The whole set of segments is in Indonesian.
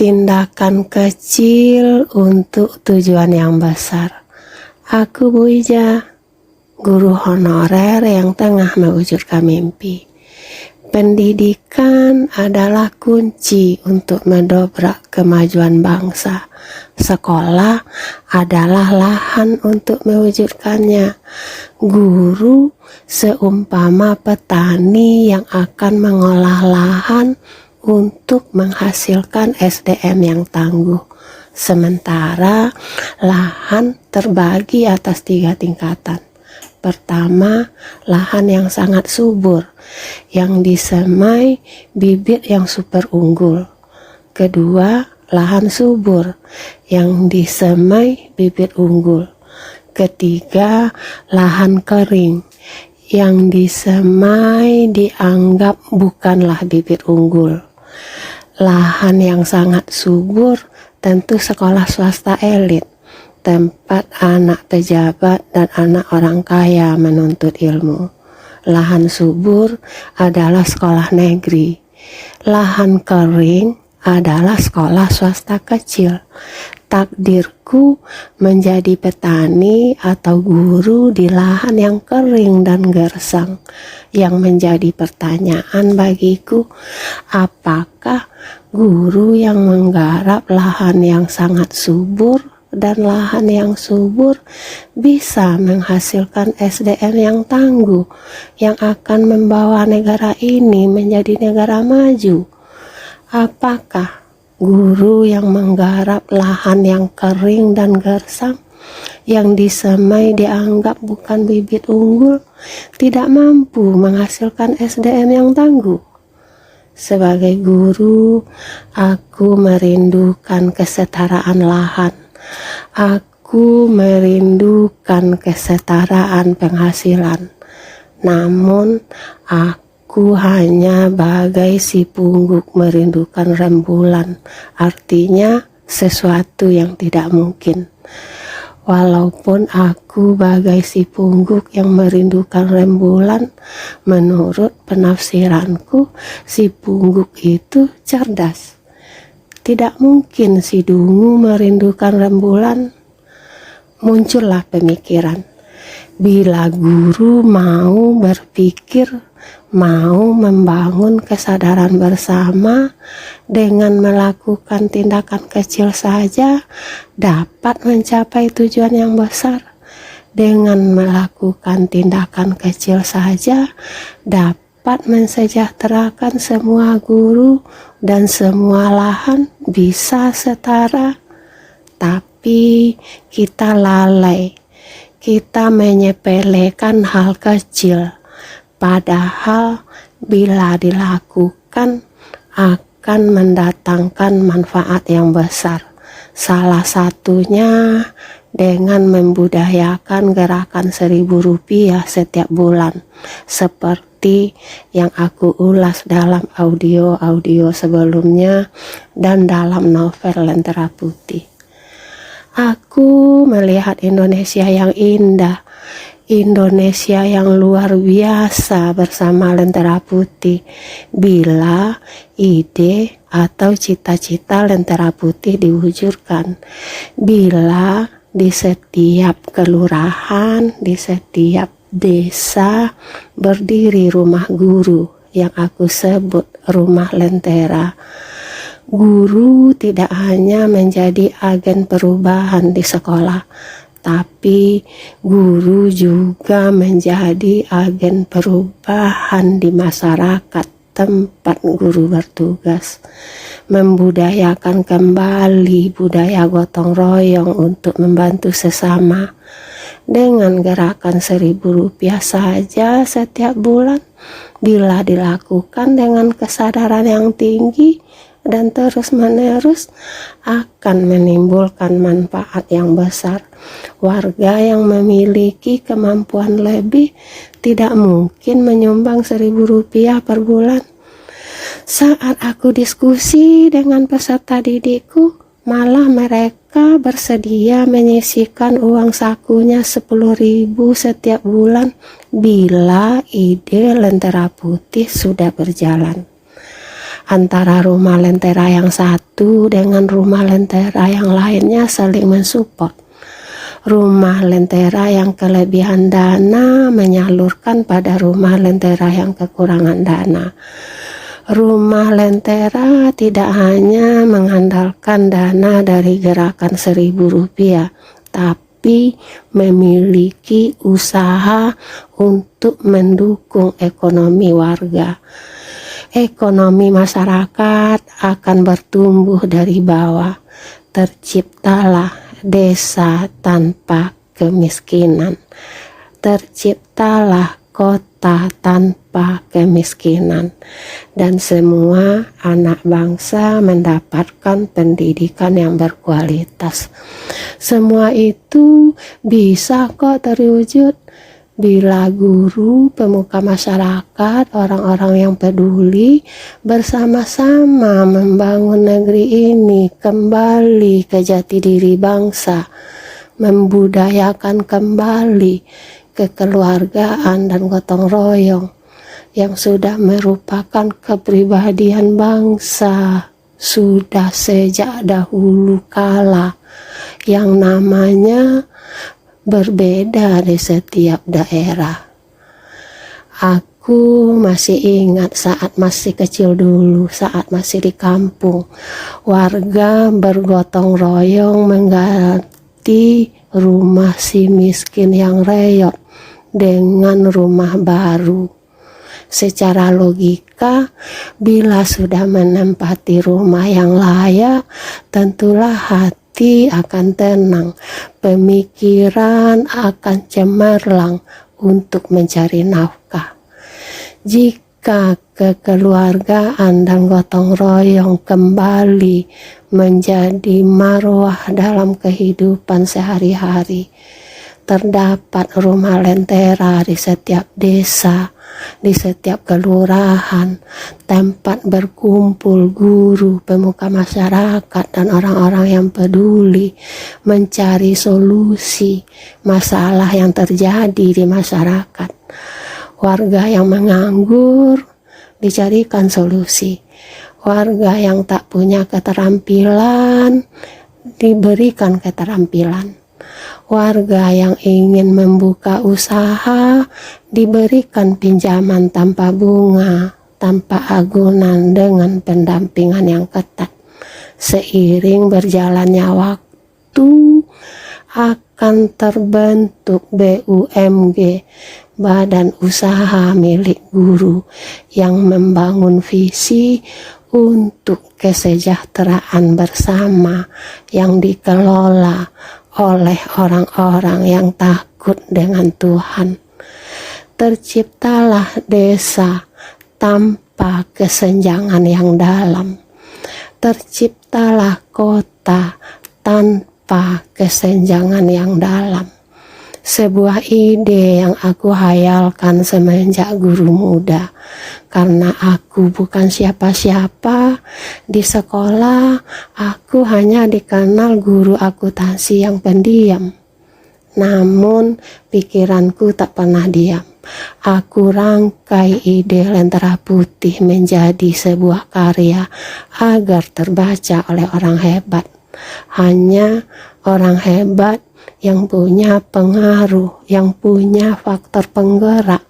Tindakan kecil untuk tujuan yang besar. Aku Bu Ija, guru honorer yang tengah mewujudkan mimpi. Pendidikan adalah kunci untuk mendobrak kemajuan bangsa. Sekolah adalah lahan untuk mewujudkannya. Guru seumpama petani yang akan mengolah lahan untuk menghasilkan SDM yang tangguh. Sementara lahan terbagi atas 3 tingkatan. Pertama, lahan yang sangat subur, yang disemai bibit yang super unggul. Kedua, lahan subur, yang disemai bibit unggul. Ketiga, lahan kering, yang disemai dianggap bukanlah bibit unggul. Lahan yang sangat subur tentu sekolah swasta elit, tempat anak pejabat dan anak orang kaya menuntut ilmu. Lahan subur adalah sekolah negeri. Lahan kering adalah sekolah swasta kecil. Takdirku menjadi petani atau guru di lahan yang kering dan gersang. Yang menjadi pertanyaan bagiku, apakah guru yang menggarap lahan yang sangat subur dan lahan yang subur bisa menghasilkan SDM yang tangguh yang akan membawa negara ini menjadi negara maju? Apakah guru yang menggarap lahan yang kering dan gersang, yang disemai dianggap bukan bibit unggul, tidak mampu menghasilkan SDM yang tangguh? Sebagai guru, aku merindukan kesetaraan lahan. Aku merindukan kesetaraan penghasilan. Namun, aku hanya bagai si pungguk merindukan rembulan, artinya sesuatu yang tidak mungkin. Walaupun aku bagai si pungguk yang merindukan rembulan, menurut penafsiranku, si pungguk itu cerdas. Tidak mungkin si dungu merindukan rembulan. Muncullah pemikiran, bila guru mau berpikir, mau membangun kesadaran bersama dengan melakukan tindakan kecil saja dapat mencapai tujuan yang besar. Dengan melakukan tindakan kecil saja dapat mensejahterakan semua guru dan semua lahan bisa setara. Tapi kita lalai, kita menyepelekan hal kecil. Padahal bila dilakukan akan mendatangkan manfaat yang besar. Salah satunya dengan membudayakan gerakan Rp1.000 setiap bulan, seperti yang aku ulas dalam audio-audio sebelumnya dan dalam novel Lentera Putih. Aku melihat Indonesia yang indah, Indonesia yang luar biasa bersama Lentera Putih. Bila ide atau cita-cita Lentera Putih diwujudkan, bila di setiap kelurahan, di setiap desa berdiri rumah guru yang aku sebut rumah Lentera. Guru tidak hanya menjadi agen perubahan di sekolah, tapi guru juga menjadi agen perubahan di masyarakat tempat guru bertugas. Membudayakan kembali budaya gotong royong untuk membantu sesama. Dengan gerakan Rp1.000 saja setiap bulan, bila dilakukan dengan kesadaran yang tinggi dan terus-menerus, akan menimbulkan manfaat yang besar. Warga yang memiliki kemampuan lebih tidak mungkin menyumbang Rp1.000 per bulan. Saat aku diskusi dengan peserta didikku, malah mereka bersedia menyisihkan uang sakunya Rp10.000 setiap bulan bila ide Lentera Putih sudah berjalan. antara rumah lentera yang satu dengan rumah lentera yang lainnya saling mensupport. Rumah lentera yang kelebihan dana menyalurkan pada rumah lentera yang kekurangan dana. Rumah lentera tidak hanya mengandalkan dana dari gerakan Rp1.000, tapi memiliki usaha untuk mendukung ekonomi warga. Ekonomi masyarakat akan bertumbuh dari bawah. Terciptalah desa tanpa kemiskinan. Terciptalah kota tanpa kemiskinan, dan semua anak bangsa mendapatkan pendidikan yang berkualitas. Semua itu bisa kok terwujud bila guru, pemuka masyarakat, orang-orang yang peduli bersama-sama membangun negeri ini kembali ke jati diri bangsa, membudayakan kembali kekeluargaan dan gotong royong yang sudah merupakan kepribadian bangsa sudah sejak dahulu kala, yang namanya berbeda di setiap daerah. Aku masih ingat saat masih kecil dulu, saat masih di kampung, warga bergotong royong mengganti rumah si miskin yang reyot dengan rumah baru. Secara logika, bila sudah menempati rumah yang layak, tentulah hati akan tenang, pemikiran akan cemerlang untuk mencari nafkah. Jika kekeluargaan dan gotong royong kembali menjadi marwah dalam kehidupan sehari-hari, terdapat rumah lentera di setiap desa, di setiap kelurahan, tempat berkumpul guru, pemuka masyarakat, dan orang-orang yang peduli mencari solusi masalah yang terjadi di masyarakat. Warga yang menganggur dicarikan solusi. Warga yang tak punya keterampilan diberikan keterampilan. Warga yang ingin membuka usaha diberikan pinjaman tanpa bunga, tanpa agunan, dengan pendampingan yang ketat. Seiring berjalannya waktu akan terbentuk BUMG, badan usaha milik guru, yang membangun visi untuk kesejahteraan bersama yang dikelola oleh orang-orang yang takut dengan Tuhan. Terciptalah desa tanpa kesenjangan yang dalam. Terciptalah kota tanpa kesenjangan yang dalam. Sebuah ide yang aku hayalkan semenjak guru muda, karena aku bukan siapa-siapa di sekolah. Aku hanya dikenal guru akuntansi yang pendiam. Namun pikiranku tak pernah diam. Aku rangkai ide Lentera Putih menjadi sebuah karya agar terbaca oleh orang hebat. Hanya orang hebat yang punya pengaruh, yang punya faktor penggerak,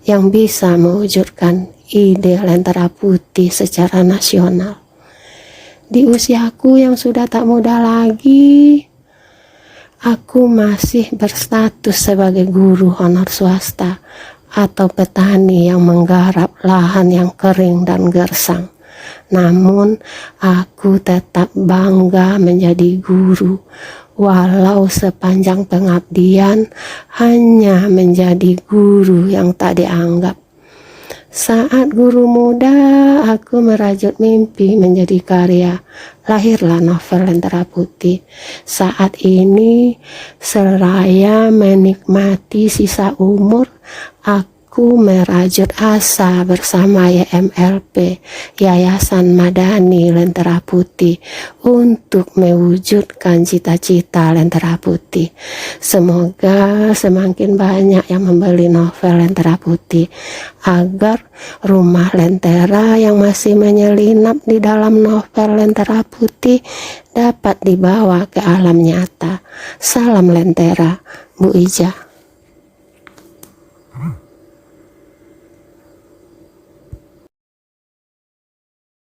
yang bisa mewujudkan ide Lentera Putih secara nasional. Di usiaku yang sudah tak muda lagi, aku masih berstatus sebagai guru honor swasta atau petani yang menggarap lahan yang kering dan gersang. Namun aku tetap bangga menjadi guru, walau sepanjang pengabdian hanya menjadi guru yang tak dianggap. Saat guru muda, aku merajut mimpi menjadi karya. Lahirlah novel Lentera Putih. Saat ini, seraya menikmati sisa umur, aku aku merajut asa bersama YMLP, Yayasan Madani Lentera Putih, untuk mewujudkan cita-cita Lentera Putih. Semoga semakin banyak yang membeli novel Lentera Putih, agar rumah Lentera yang masih menyelinap di dalam novel Lentera Putih dapat dibawa ke alam nyata. Salam Lentera, Bu Ija.